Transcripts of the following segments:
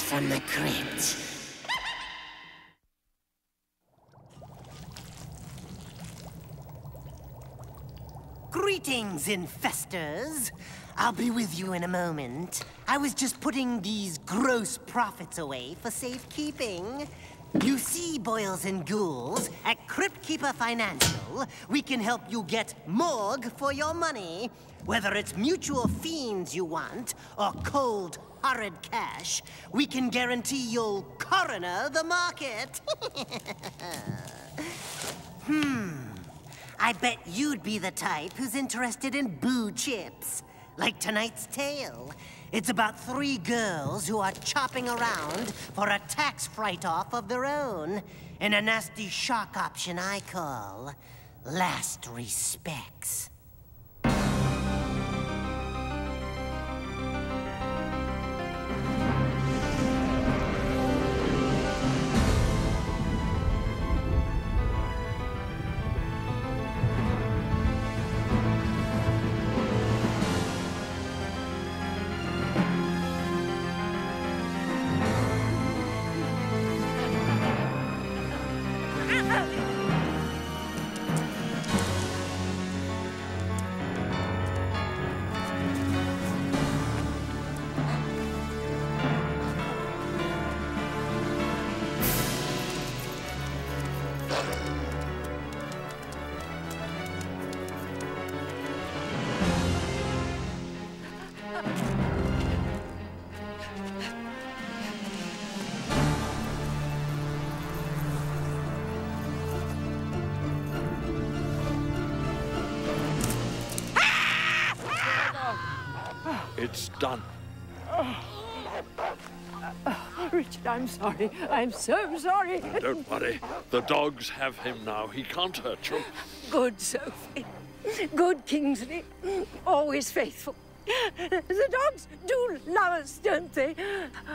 From the crypt. Greetings, infestors. I'll be with you in a moment. I was just putting these gross profits away for safekeeping. You see, boils and ghouls, at Crypt Keeper Financial, we can help you get morgue for your money. Whether it's mutual fiends you want, or cold, horrid cash, we can guarantee you'll coroner the market. I bet you'd be the type who's interested in boo chips. Like tonight's tale. It's about 3 girls who are chopping around for a tax write-off of their own. In a nasty shock option I call Last Respects. It's done. Richard, I'm sorry. I'm so sorry. Don't worry. The dogs have him now. He can't hurt you. Good Sophie. Good Kingsley. Always faithful. The dogs do love us, don't they?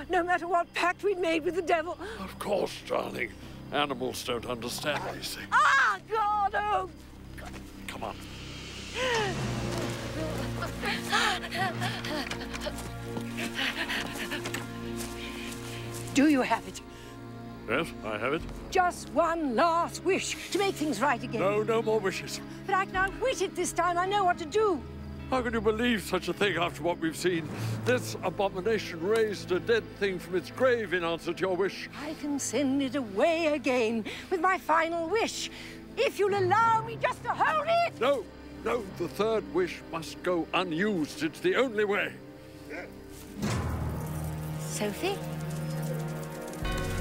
No matter what pact we made with the devil. Of course, darling. Animals don't understand these things. Ah, God, oh, God. Come on. Do you have it? Yes, I have it. Just one last wish to make things right again. No more wishes. But I can outwit it this time. I know what to do. How can you believe such a thing after what we've seen? This abomination raised a dead thing from its grave in answer to your wish. I can send it away again with my final wish. If you'll allow me just to hold it. No, the third wish must go unused. It's the only way. Sophie?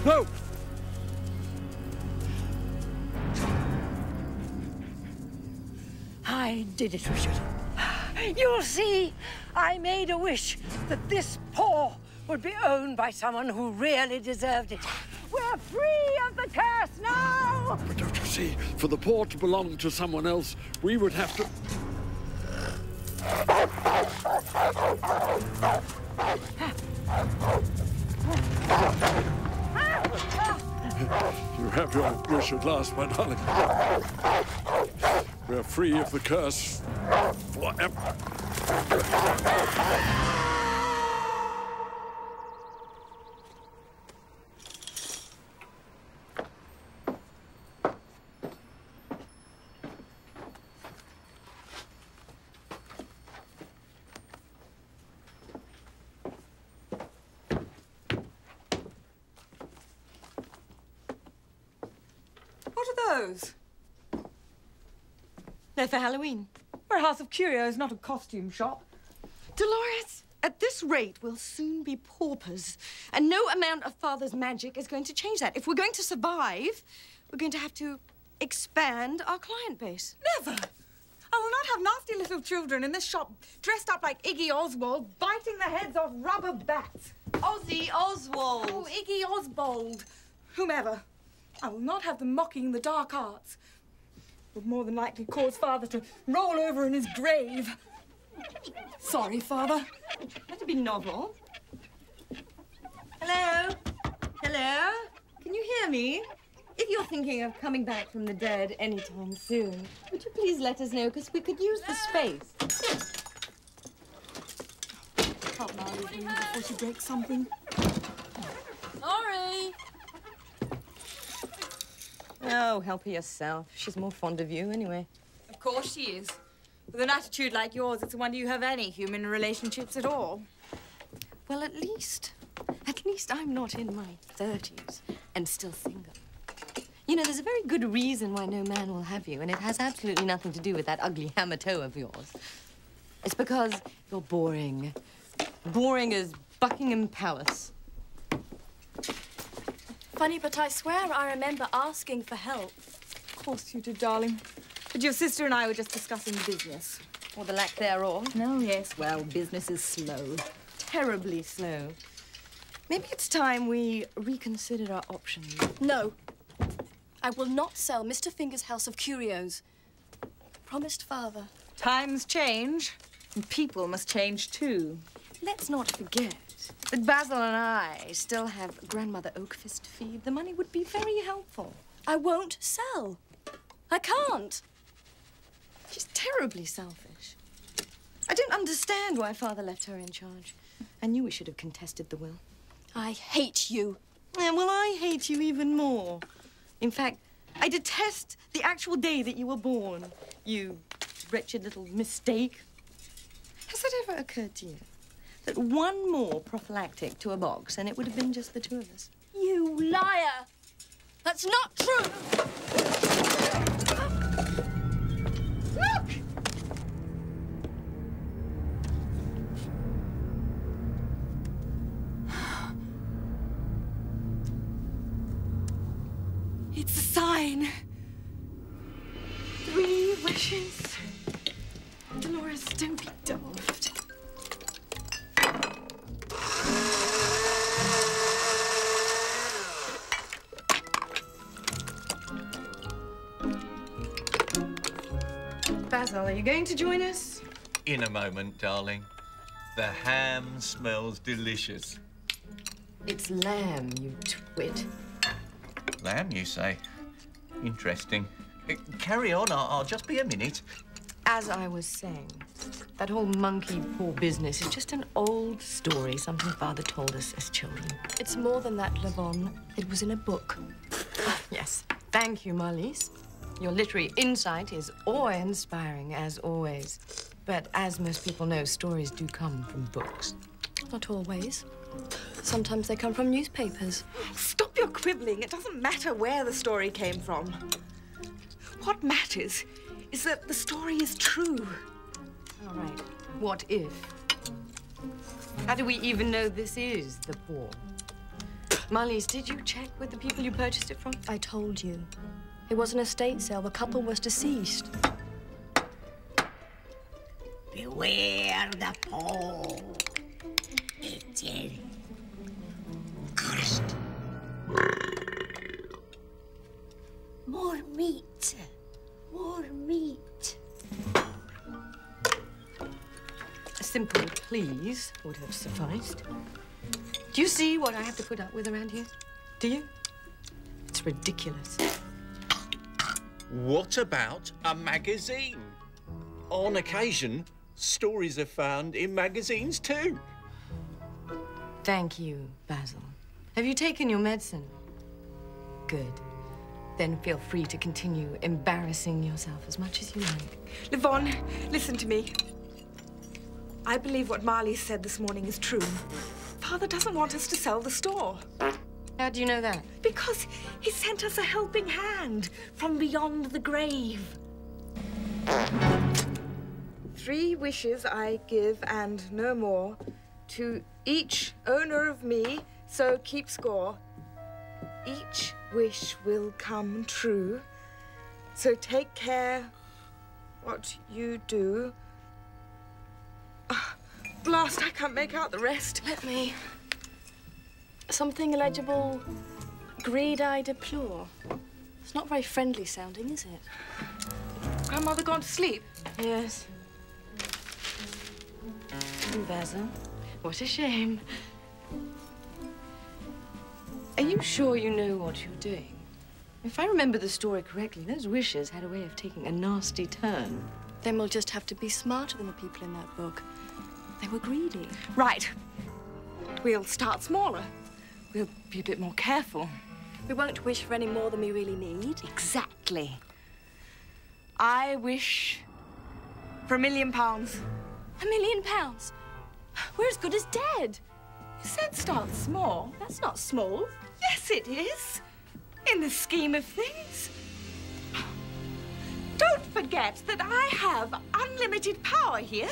No! I did it, Richard. You'll see, I made a wish that this paw would be owned by someone who really deserved it. We're free of the curse now! But don't you see, for the paw to belong to someone else, we would have to... You have your wish at last, my darling. We're free of the curse forever. Those? They're for Halloween. We're a house of curios, not a costume shop. Dolores, at this rate, we'll soon be paupers. And no amount of Father's magic is going to change that. If we're going to survive, we're going to have to expand our client base. Never! I will not have nasty little children in this shop dressed up like Iggy Oswald, biting the heads off rubber bats. Ozzy Oswald. Oh, Iggy Oswald. Whomever. I will not have them mocking the dark arts. Would more than likely cause Father to roll over in his grave. Sorry, Father. That'd be novel. Hello? Hello? Can you hear me? If you're thinking of coming back from the dead anytime soon, would you please let us know, because we could use the space. Help Molly before she breaks something. Sorry. Oh, help her yourself. She's more fond of you anyway. Of course she is. With an attitude like yours, it's a wonder you have any human relationships at all. Well, at least I'm not in my 30s and still single. You know, there's a very good reason why no man will have you, and it has absolutely nothing to do with that ugly hammer toe of yours. It's because you're boring. Boring as Buckingham Palace. Funny, but I swear I remember asking for help. Of course you did, darling. But your sister and I were just discussing business. Or the lack thereof. No, yes, well, business is slow. Terribly slow. Maybe it's time we reconsider our options. No. I will not sell Mr. Finger's House of Curios. Promised Father. Times change, and people must change too. Let's not forget that Basil and I still have Grandmother Oakfist to feed. The money would be very helpful. I won't sell. I can't. She's terribly selfish. I don't understand why Father left her in charge. I knew we should have contested the will. I hate you. Yeah, well, I hate you even more. In fact, I detest the actual day that you were born. You wretched little mistake. Has it ever occurred to you that one more prophylactic to a box and it would have been just the two of us? You liar! That's not true! Look! It's a sign. 3 wishes. Dolores, don't be daft. Basil, are you going to join us? In a moment, darling. The ham smells delicious. It's lamb, you twit. Lamb, you say? Interesting. Carry on, I'll just be a minute. As I was saying, that whole monkey paw business is just an old story, something Father told us as children. It's more than that, Levon. It was in a book. Yes. Thank you, Marlies. Your literary insight is awe-inspiring, as always. But as most people know, stories do come from books. Not always. Sometimes they come from newspapers. Stop your quibbling. It doesn't matter where the story came from. What matters is that the story is true. All right. What if? How do we even know this is the paw? Marlies, did you check with the people you purchased it from? I told you. It was an estate sale. The couple was deceased. Beware the paw. It's cursed. More meat. More meat. A simple please would have sufficed. Do you see what I have to put up with around here? Do you? That's ridiculous. What about a magazine? On occasion, stories are found in magazines too. Thank you, Basil. Have you taken your medicine? Good. Then feel free to continue embarrassing yourself as much as you like. Yvonne, listen to me. I believe what Marley said this morning is true. Father doesn't want us to sell the store. How do you know that? Because he sent us a helping hand from beyond the grave. 3 wishes I give, and no more, to each owner of me, so keep score. Each wish will come true, so take care what you do. Blast, I can't make out the rest. Let me. Something illegible. Greed I deplore. It's not very friendly sounding, is it? Grandmother gone to sleep? Yes. Basil, what a shame. Are you sure you know what you're doing? If I remember the story correctly, those wishes had a way of taking a nasty turn. Then we'll just have to be smarter than the people in that book. They were greedy. Right. We'll start smaller. We'll be a bit more careful. We won't wish for any more than we really need. Exactly. I wish for £1 million. £1 million? We're as good as dead. You said start small. That's not small. Yes, it is. In the scheme of things. Don't forget that I have unlimited power here.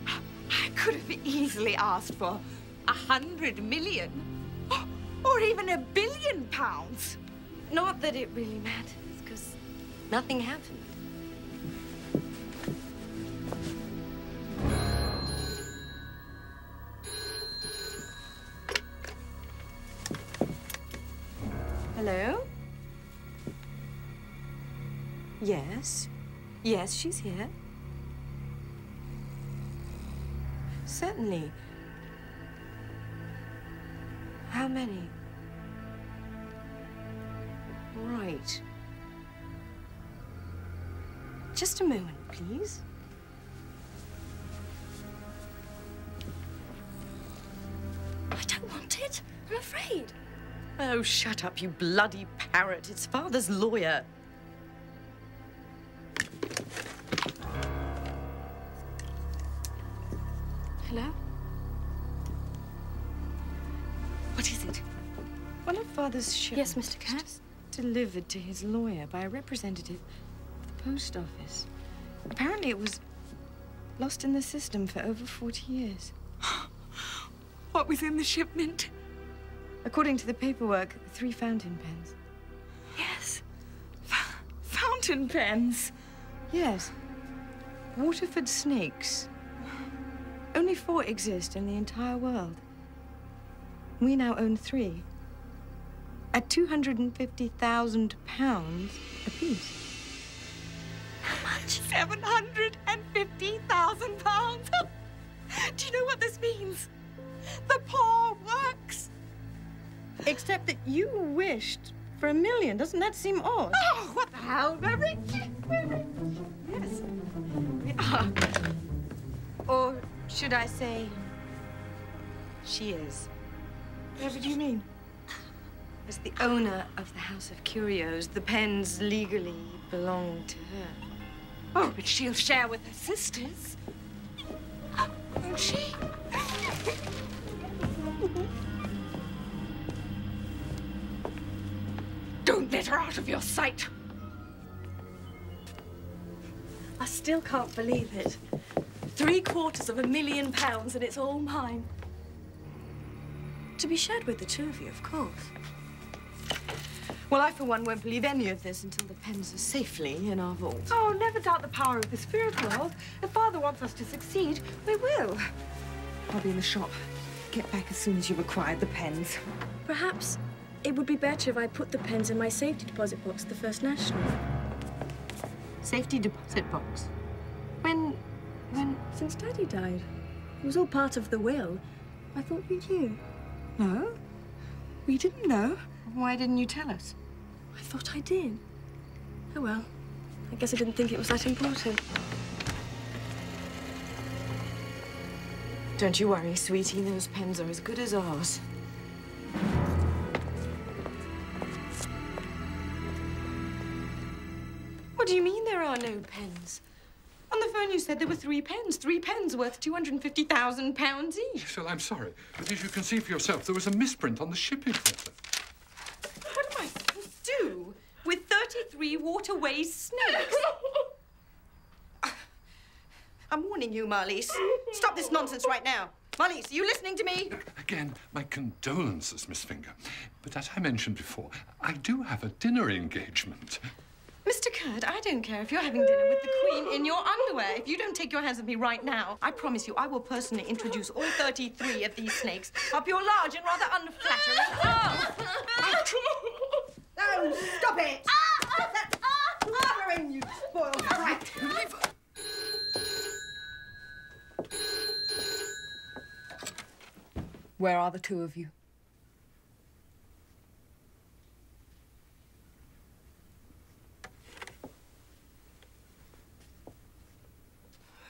I could have easily asked for 100 million. Or even £1 billion. Not that it really matters, because nothing happened. Hello? Yes. Yes, she's here. Certainly. How many? Right. Just a moment, please. I don't want it. I'm afraid. Oh, shut up, you bloody parrot. It's Father's lawyer. Hello? What is it? One of Father's shipments. Yes, Mr. Cat? was delivered to his lawyer by a representative of the post office. Apparently it was lost in the system for over 40 years. What was in the shipment? According to the paperwork, 3 fountain pens. Yes. Fountain pens. Yes. Waterford snakes. Only 4 exist in the entire world. We now own 3. At £250,000 apiece. How much? £750,000. Do you know what this means? The poor works. Except that you wished for $1 million. Doesn't that seem odd? Oh, what the hell? We're rich. We're rich. Yes, we are. Or should I say, she is. Whatever do you mean? As the owner of the House of Curios, the pens legally belong to her. Oh, but she'll share with her sisters. Won't she? Don't let her out of your sight. I still can't believe it. £750,000 and it's all mine. To be shared with the 2 of you, of course. Well, I, for one, won't believe any of this until the pens are safely in our vault. Oh, never doubt the power of the spirit world. If Father wants us to succeed, we will. I'll be in the shop. Get back as soon as you've acquired the pens. Perhaps it would be better if I put the pens in my safety deposit box at the First National. Safety deposit box? When? Since Daddy died. It was all part of the will. I thought you knew. No, we didn't know. Why didn't you tell us? I thought I did. Oh, well. I guess I didn't think it was that important. Don't you worry, sweetie. Those pens are as good as ours. What do you mean there are no pens? On the phone you said there were 3 pens. 3 pens worth £250,000 each. Well, I'm sorry, but as you can see for yourself, there was a misprint on the shipping letter. What am I supposed to do with 33 waterway snakes? I'm warning you, Marlies. Stop this nonsense right now. Marlies, are you listening to me? Again, my condolences, Miss Finger. But as I mentioned before, I do have a dinner engagement. Mr. Kurd, I don't care if you're having dinner with the Queen in your underwear. If you don't take your hands off me right now, I promise you I will personally introduce all 33 of these snakes up your large and rather unflattering arm. Oh, stop it! That's armoring, you spoiled brat! Where are the 2 of you?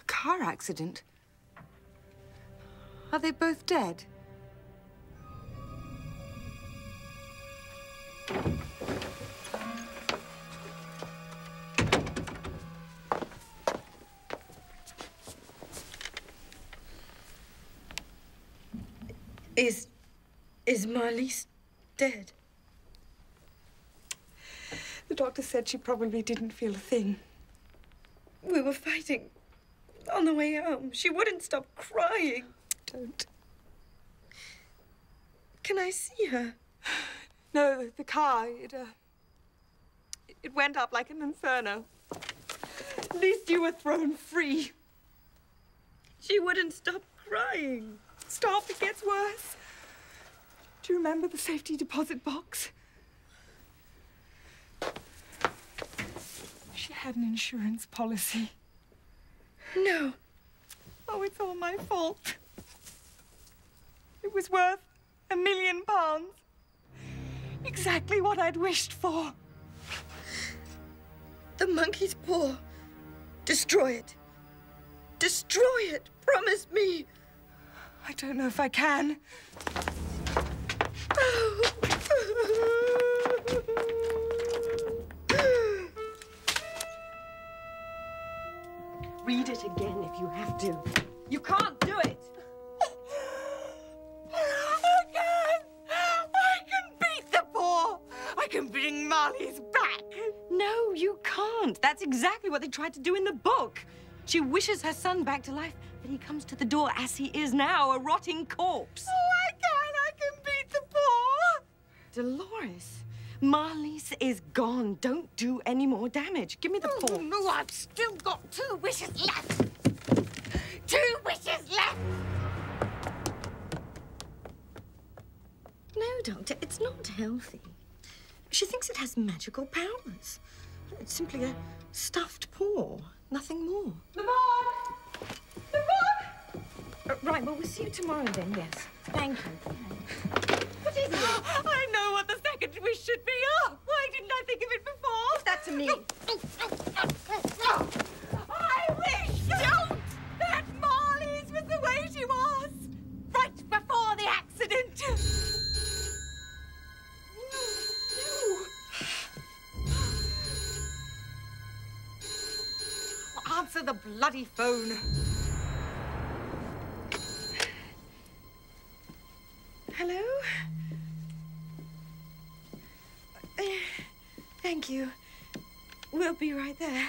Car accident? Are they both dead? Is Marlies dead? The doctor said she probably didn't feel a thing. We were fighting on the way home. She wouldn't stop crying. Don't. Can I see her? No, the car, it went up like an inferno. At least you were thrown free. She wouldn't stop crying. Stop, it gets worse. Do you remember the safety deposit box? She had an insurance policy. No. Oh, it's all my fault. It was worth £1 million. Exactly what I'd wished for. The monkey's paw. Destroy it. Destroy it. Promise me. I don't know if I can. Read it again if you have to. You can't do it. I can! I can beat the paw! I can bring Marlies back! No, you can't. That's exactly what they tried to do in the book. She wishes her son back to life, but he comes to the door as he is now, a rotting corpse. Oh, I can beat the paw! Dolores, Marlies is gone. Don't do any more damage. Give me the paw. Oh, no, I've still got 2 wishes left. 2 wishes left! No, Doctor, it's not healthy. She thinks it has magical powers. It's simply a stuffed paw, nothing more. Lamont! Lamont! Right, well, we'll see you tomorrow then, yes. Thank you. What is it? I know what the second wish should be. Oh, why didn't I think of it before? Give that to me. I wish that Marlies was the way she was right before the accident. Answer the bloody phone. Hello? Thank you. We'll be right there.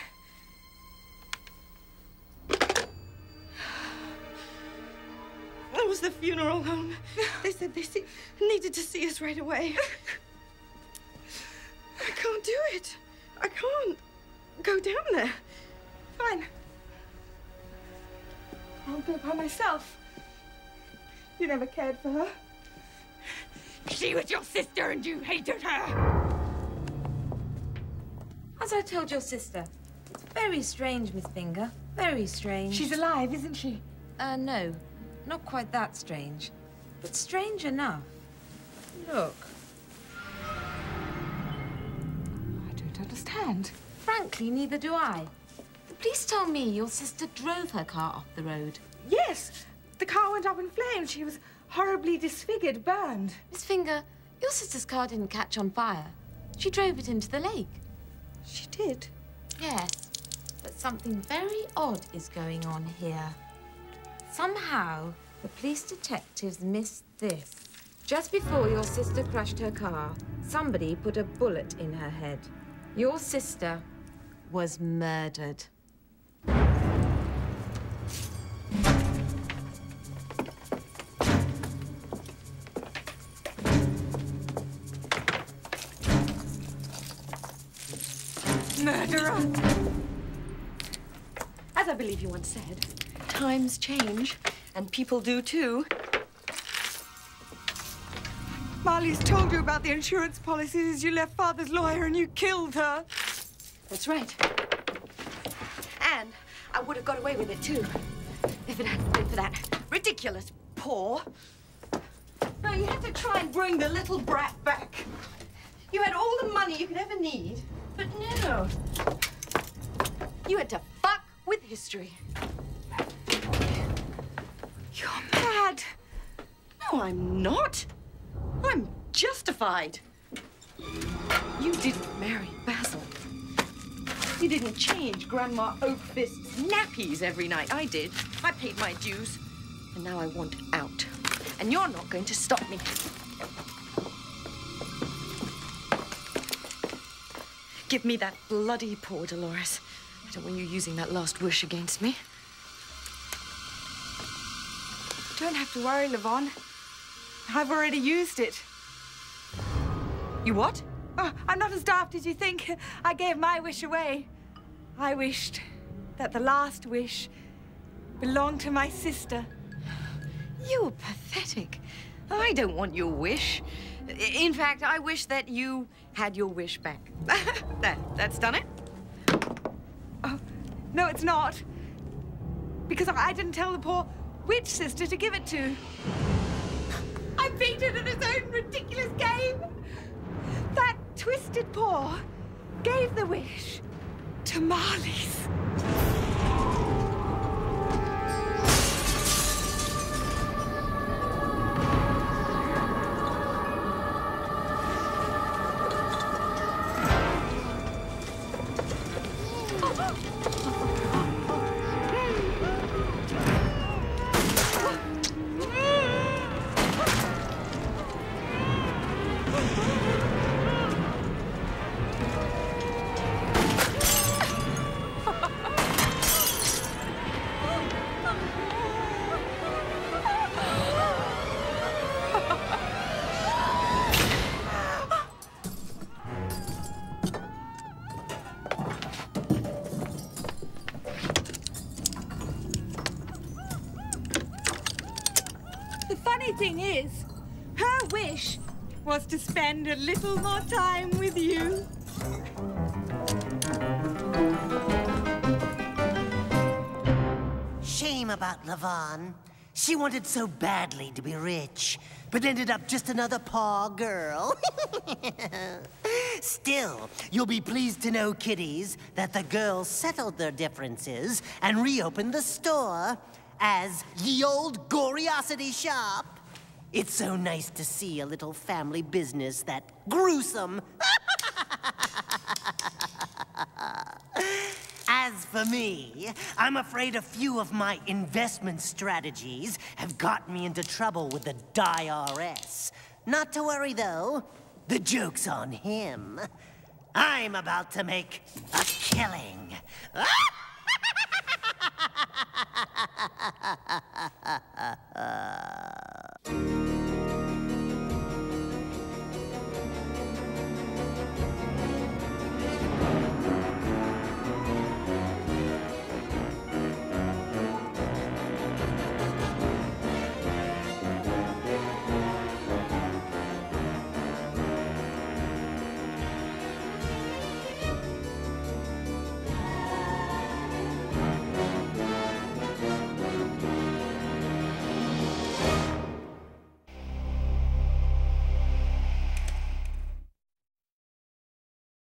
That was the funeral home. They said they needed to see us right away. I can't do it. I can't go down there. Fine. I'll go by myself. You never cared for her. She was your sister and you hated her. As I told your sister, it's very strange, Miss Finger. Very strange. She's alive, isn't she? No. Not quite that strange. But strange enough. Look. understand. Frankly, neither do I. The police told me your sister drove her car off the road. Yes, the car went up in flames. She was horribly disfigured, burned. Miss Finger, your sister's car didn't catch on fire. She drove it into the lake. She did? Yes, but something very odd is going on here. Somehow, the police detectives missed this. Just before your sister crashed her car, somebody put a bullet in her head. Your sister was murdered. Murderer! As I believe you once said, times change, and people do too. Marley's told you about the insurance policies. You left Father's lawyer and you killed her. That's right. And I would have got away with it too, if it hadn't been for that ridiculous paw. No, you had to try and bring the little brat back. You had all the money you could ever need, but no. You had to fuck with history. You're mad. No, I'm not. I'm justified. You didn't marry Basil. You didn't change Grandma Oakfist's nappies every night. I did. I paid my dues. And now I want out. And you're not going to stop me. Give me that bloody paw, Dolores. I don't want you using that last wish against me. Don't have to worry, Levon. I've already used it. You what? Oh, I'm not as daft as you think. I gave my wish away. I wished that the last wish belonged to my sister. You're pathetic. I don't want your wish. In fact, I wish that you had your wish back. That's done it. Oh, no, it's not. Because I didn't tell the poor witch sister to give it to. I beat it at its own ridiculous game. That twisted paw gave the wish to Marley's. The funny thing is, her wish was to spend a little more time with you. Shame about Levon. She wanted so badly to be rich, but ended up just another paw girl. Still, you'll be pleased to know, kiddies, that the girls settled their differences and reopened the store as Ye Old Goriosity Shop. It's so nice to see a little family business that gruesome. As for me, I'm afraid a few of my investment strategies have gotten me into trouble with the IRS. Not to worry, though. The joke's on him. I'm about to make a killing.